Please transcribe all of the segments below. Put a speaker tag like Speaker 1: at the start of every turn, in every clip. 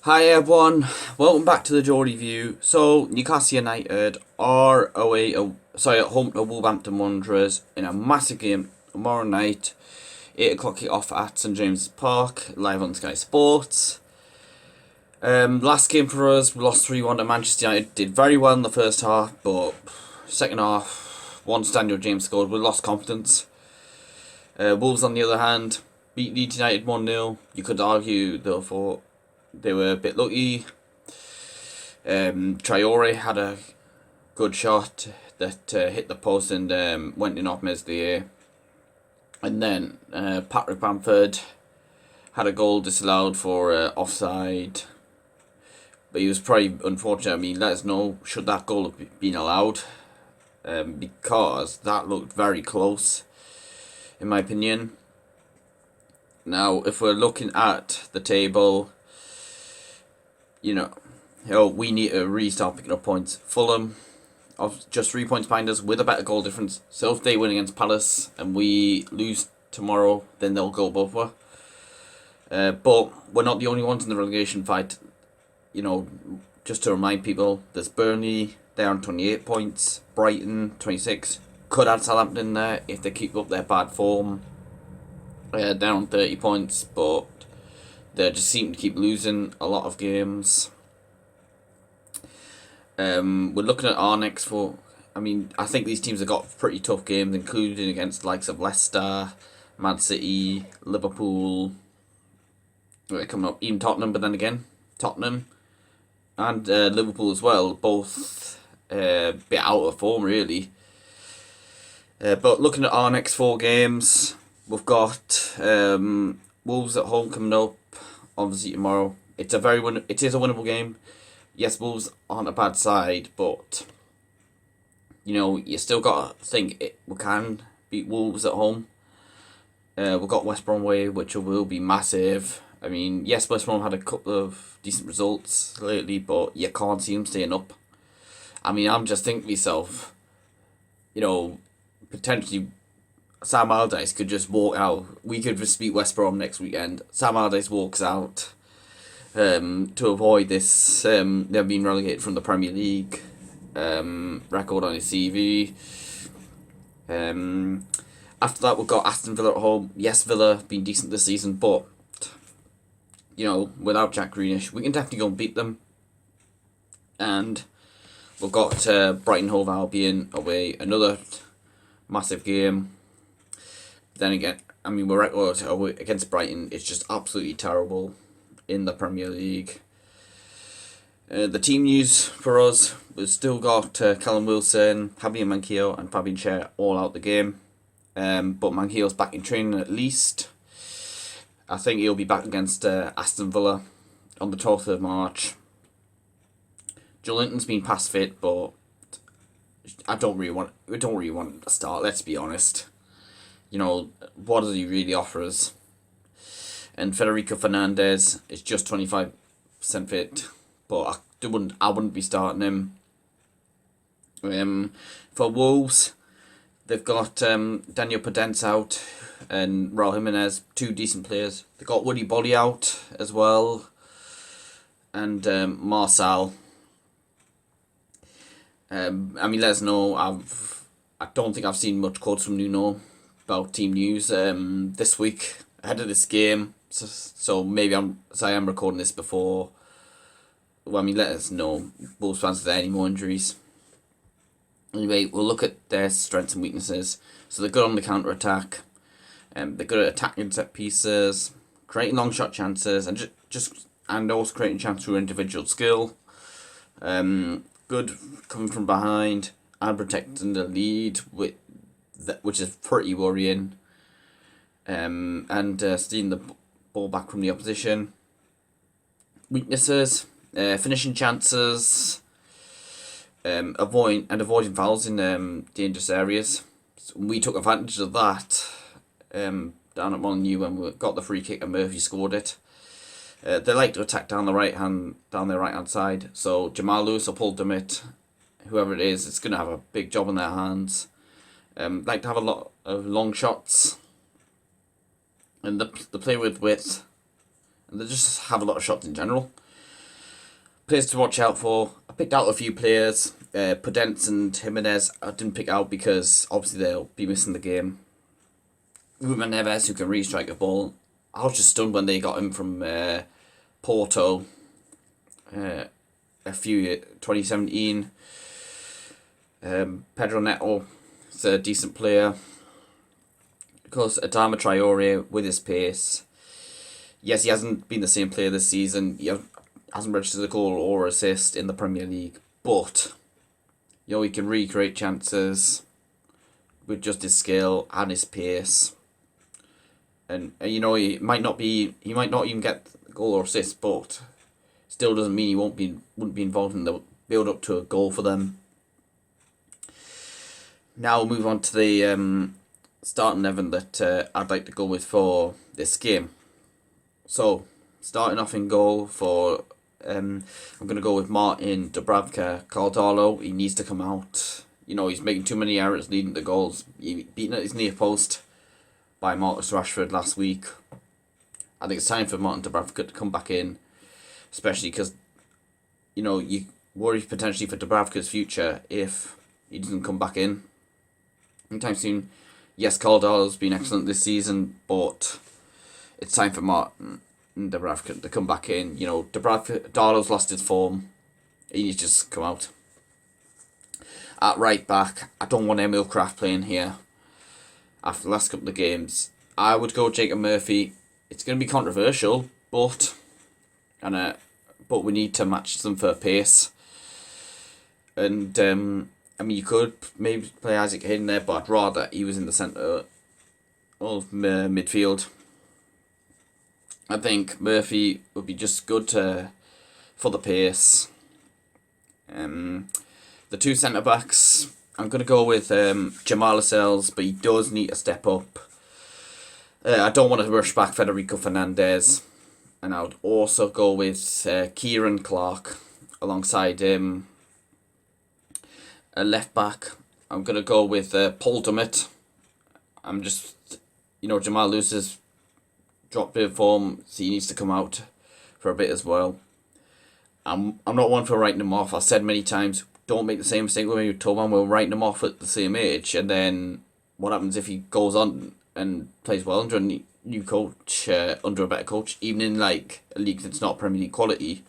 Speaker 1: Hi everyone, welcome back to the Geordie View. So Newcastle United are at home to Wolverhampton Wanderers in a massive game tomorrow night, 8 o'clock kick off at St James's Park, live on Sky Sports. Last game for us, we lost 3-1 to Manchester United. Did very well in the first half, but second half, once Daniel James scored, we lost confidence. Wolves, on the other hand, beat Leeds United 1-0. You could argue, therefore, they were a bit lucky. Traore had a good shot that hit the post and went in off Meslier. And then Patrick Bamford had a goal disallowed for offside. But he was probably unfortunate. I mean, let us know should that goal have been allowed. Because that looked very close, in my opinion. Now, if we're looking at the table, we need to restart picking up points. Fulham of just 3 points behind us with a better goal difference. So if they win against Palace and we lose tomorrow, then they'll go above us. But we're not the only ones in the relegation fight. Just to remind people, there's Burnley, they're on 28 points. Brighton, 26. Could add Southampton there if they keep up their bad form. They're on 30 points, but they just seem to keep losing a lot of games. We're looking at our next four. I think these teams have got pretty tough games, including against the likes of Leicester, Man City, Liverpool. They're coming up, even Tottenham, but then again, Tottenham and Liverpool as well, both a bit out of form, really. But looking at our next four games, we've got Wolves at home coming up, obviously tomorrow. It is a winnable game. Yes, Wolves aren't a bad side, but you still got to think we can beat Wolves at home. We've got West Brom away, which will be massive. Yes, West Brom had a couple of decent results lately, but you can't see them staying up. I'm just thinking to myself, potentially Sam Allardyce could just walk out. We could just beat West Brom next weekend. Sam Allardyce walks out to avoid this. They've been relegated from the Premier League record on his CV. After that, we've got Aston Villa at home. Yes, Villa have been decent this season, but without Jack Grealish, we can definitely go and beat them. And we've got Brighton Hove Albion away, another massive game. Then again, we're record against Brighton. It's just absolutely terrible in the Premier League. The team news for us, we've still got Callum Wilson, Javier Manquillo and Fabian Schär all out the game. But Manquillo's back in training at least. I think he'll be back against Aston Villa on the 12th of March. Joe Linton's been past fit, but we don't really want him to start, let's be honest. What does he really offer us? And Federico Fernandez is just 25% fit, but I wouldn't be starting him. For Wolves, they've got Daniel Podence out and Raul Jimenez, two decent players. They've got Woody Bolly out as well, and Marcel. Let us know. I don't think I've seen much quotes from Nuno about team news this week ahead of this game. So maybe I am recording this before. Let us know, Wolves fans, if there are any more injuries. Anyway, we'll look at their strengths and weaknesses. So they're good on the counter attack. They're good at attacking set pieces, creating long shot chances, and also creating chances through individual skill. Good coming from behind and protecting the lead, which is pretty worrying. And stealing the ball back from the opposition. Weaknesses, finishing chances, avoiding fouls in dangerous areas. So we took advantage of that down at Molineux when we got the free kick and Murphy scored it. They like to attack down their right hand side. So Jamal Lewis or Paul Dummett, whoever it is, it's going to have a big job on their hands. Like to have a lot of long shots. And they play with width. And they just have a lot of shots in general. players to watch out for. I picked out a few players. Podence and Jimenez I didn't pick out because obviously they'll be missing the game. Ruben Neves, who can really strike a ball. I was just stunned when they got him from Porto. A few 2017. Pedro Neto is a decent player. Of course, Adama Traore with his pace. Yes, he hasn't been the same player this season. He hasn't registered a goal or assist in the Premier League, but he can recreate chances with just his skill and his pace. And he might not even get a goal or assist, but still doesn't mean he wouldn't be involved in the build up to a goal for them. Now we'll move on to the starting 11 that I'd like to go with for this game. So, starting off in goal for, I'm going to go with Martin Dubravka. Caldalo, he needs to come out. He's making too many errors leading to goals. He beaten at his near post by Marcus Rashford last week. I think it's time for Martin Dubravka to come back in, especially because, you worry potentially for Dubravka's future if he doesn't come back in anytime soon. Yes, Caldalo's been excellent this season, but it's time for Martin Dubravka to come back in. Dalo's lost his form. He needs to just come out. At right back, I don't want Emil Kraft playing here. After the last couple of games, I would go Jacob Murphy. It's going to be controversial, but we need to match them for pace. And you could maybe play Isaac Hayden there, but I'd rather he was in the centre of midfield. I think Murphy would be just good for the pace. The two centre backs, I'm going to go with Jamal Lascelles, but he does need to step up. I don't want to rush back Federico Fernandez. And I would also go with Kieran Clark alongside him. A left back, I'm going to go with Paul Dummett. I'm just, Jamal Lewis has dropped a bit of form, so he needs to come out for a bit as well. I'm not one for writing him off. I've said many times, don't make the same mistake with me with Toman. We're writing him off at the same age, and then what happens if he goes on and plays well under a new coach, under a better coach, even in like a league that's not Premier League quality?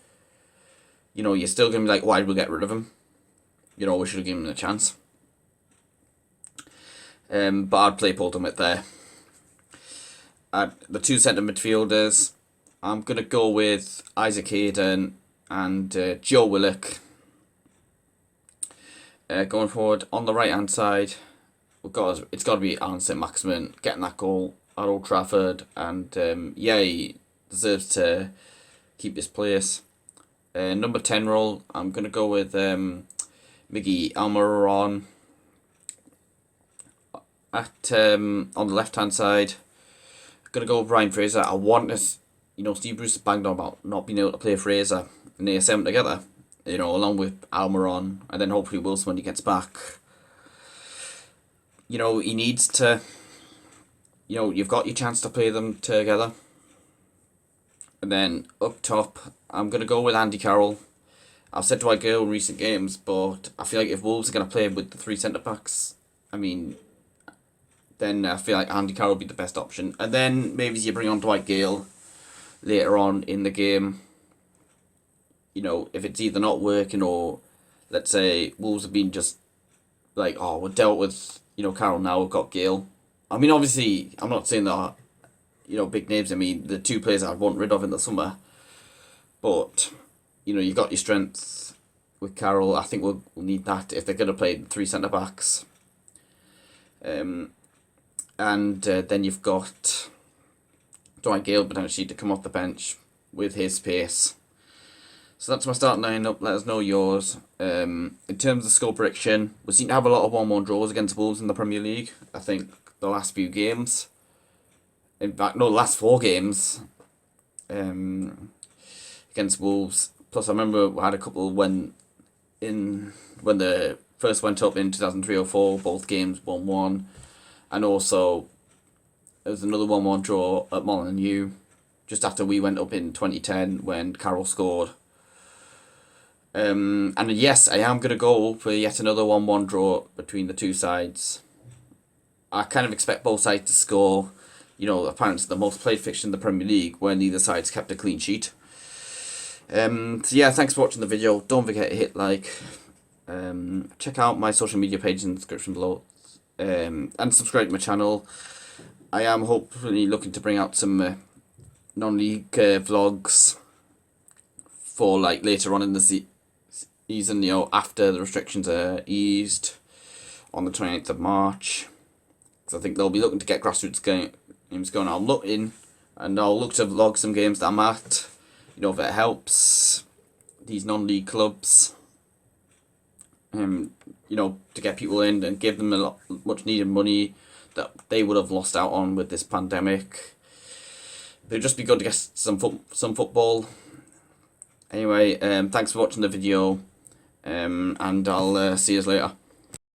Speaker 1: You're still going to be like, why did we get rid of him? We should have given him a chance. But I'd play Paul Dummett there. The two centre midfielders, I'm going to go with Isaac Hayden and Joe Willock. Going forward, on the right-hand side, it's got to be Alan Saint-Maximin getting that goal at Old Trafford. And he deserves to keep his place. Number 10 role, I'm going to go with Miggy Almiron. On the left hand side, I'm gonna go with Brian Fraser. I want this. Steve Bruce banged on about not being able to play Fraser and the ASM together. Along with Almiron, and then hopefully Wilson when he gets back. He needs to. You've got your chance to play them together. And then up top, I'm gonna go with Andy Carroll. I've said Dwight Gale in recent games, but I feel like if Wolves are going to play with the three centre-backs, then I feel like Andy Carroll would be the best option. And then maybe you bring on Dwight Gale later on in the game. If it's either not working or, let's say, Wolves have been just like, we're dealt with, Carroll now, we've got Gale. Obviously, I'm not saying that, big names. The two players I'd want rid of in the summer. But you've got your strength with Carroll. I think we'll need that if they're going to play three centre-backs. And then you've got Dwight Gale potentially to come off the bench with his pace. So that's my starting lineup. Let us know yours. In terms of score prediction, we seem to have a lot of 1-1 draws against Wolves in the Premier League. I think the last few games. In fact, no, the last 4 games against Wolves. Plus, I remember we had a couple when they first went up in 2003 or 4, both games 1-1. And also, there was another 1-1 draw at Molineux just after we went up in 2010 when Carroll scored. And yes, I am going to go for yet another 1-1 draw between the two sides. I kind of expect both sides to score. You know, apparently it's the most played fixture in the Premier League where neither side's kept a clean sheet. So yeah, thanks for watching the video. Don't forget to hit like. Check out my social media page in the description below. And subscribe to my channel. I am hopefully looking to bring out some non-league vlogs for like later on in the season, you know, after the restrictions are eased on the 28th of March. Because I think they'll be looking to get grassroots games going. I'll look to vlog some games that I'm at, you know, if it helps these non-league clubs. You know, to get people in and give them much needed money that they would have lost out on with this pandemic. It'd just be good to get some football. Anyway, thanks for watching the video, and I'll see you later.